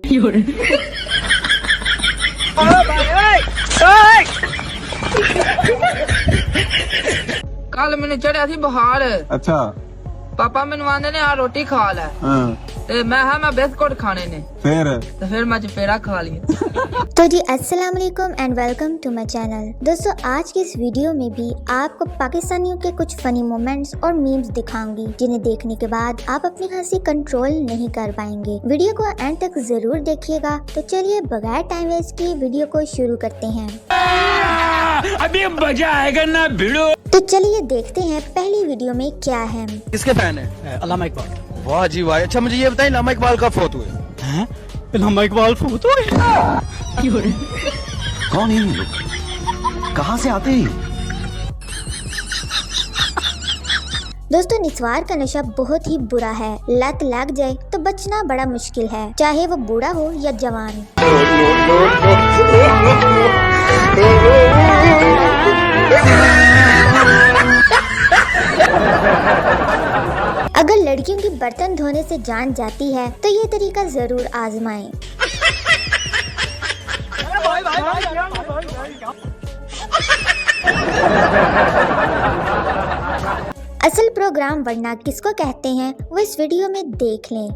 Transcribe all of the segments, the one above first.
कल मैंने चढ़िया थी बुखार। अच्छा पापा मैंने आंदे ने आ रोटी खा ले। ते मैं बिस्कुट खाने ने फिर मैं चपेड़ा खा लिया। तो जी अस्सलाम वालेकुम and welcome to my channel. दोस्तों आज की इस वीडियो में भी आपको पाकिस्तानियों के कुछ फनी मोमेंट्स और मीम्स दिखाऊंगी जिन्हें देखने के बाद आप अपनी हंसी कंट्रोल नहीं कर पाएंगे। वीडियो को एंड तक जरूर देखिएगा। तो चलिए बगैर टाइम वेस्ट किए वीडियो को शुरू करते हैं। अभी मजा आएगा ना भिड़ो। तो चलिए देखते हैं पहली वीडियो में क्या है। किसके फैन है? अल्लामा इकबाल। वाह जी वाह। अच्छा मुझे ये बताइए अल्लामा इकबाल कब फौत हुए? अल्लामा इकबाल फौत हुए? कौन है ये लोग? कहाँ से आते हैं? दोस्तों निस्वार का नशा बहुत ही बुरा है। लत लग जाए तो बचना बड़ा मुश्किल है, चाहे वो बूढ़ा हो या जवान। अगर लड़कियों की बर्तन धोने से जान जाती है तो ये तरीका जरूर आजमाएं। असल प्रोग्राम वरना किसको कहते हैं वो इस वीडियो में देख लें।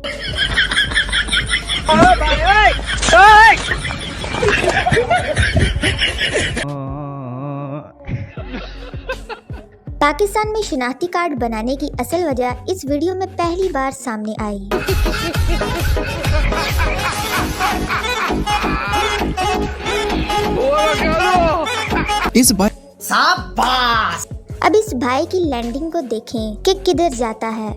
पाकिस्तान में शिनाख्ती कार्ड बनाने की असल वजह इस वीडियो में पहली बार सामने आई। शाबाश। अब इस भाई की लैंडिंग को देखें कि किधर जाता है।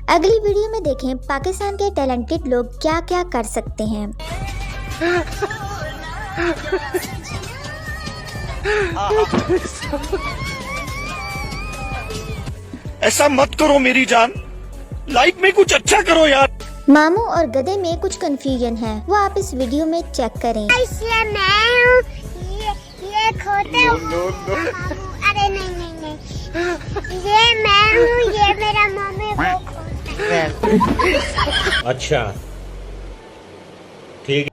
अगली वीडियो में देखें पाकिस्तान के टैलेंटेड लोग क्या क्या कर सकते हैं। ऐसा मत करो मेरी जान, लाइफ में कुछ अच्छा करो यार। मामू और गधे में कुछ कंफ्यूजन है, वो आप इस वीडियो में चेक करें। ये खोते अरे नहीं ये मैं हूँ, ये मेरा मम्मी को अच्छा ठीक।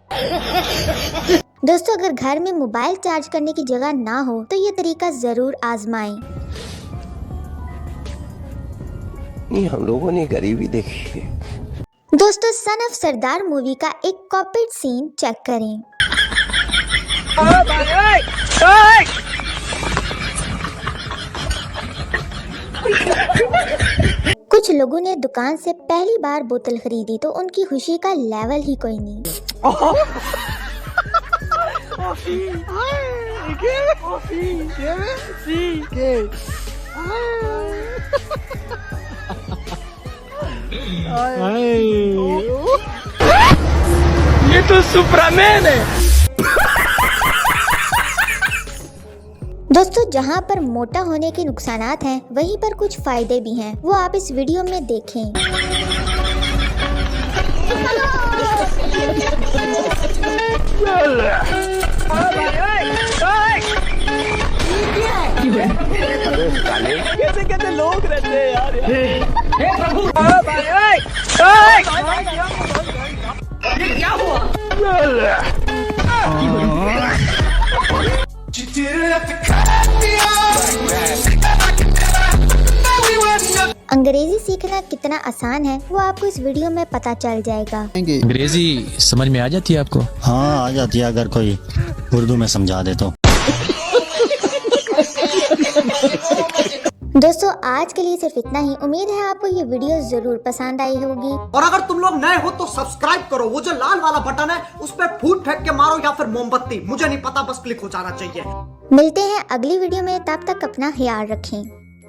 दोस्तों अगर घर में मोबाइल चार्ज करने की जगह ना हो तो ये तरीका जरूर आजमाएं। हम लोगों ने गरीबी देखी है। दोस्तों सन ऑफ सरदार मूवी का एक कॉपीड सीन चेक करें। कुछ लोगों ने दुकान से पहली बार बोतल खरीदी तो उनकी खुशी का लेवल ही कोई नहीं। ये तो सुपरमैन है। दोस्तों जहाँ पर मोटा होने के नुकसानात हैं वहीं पर कुछ फायदे भी हैं, वो आप इस वीडियो में देखें। कैसे कैसे लोग रहते हैं यार। हे प्रभु ये क्या हुआ? अंग्रेजी सीखना कितना आसान है वो आपको इस वीडियो में पता चल जाएगा। अंग्रेजी समझ में आ जाती है आपको? हाँ आ जाती है, अगर कोई उर्दू में समझा दे तो। दोस्तों आज के लिए सिर्फ इतना ही। उम्मीद है आपको ये वीडियो जरूर पसंद आई होगी। और अगर तुम लोग नए हो तो सब्सक्राइब करो, वो जो लाल वाला बटन है उस पर फूट फेंक के मारो या फिर मोमबत्ती, मुझे नहीं पता, बस क्लिक हो जाना चाहिए। मिलते हैं अगली वीडियो में, तब तक अपना ख्याल रखें।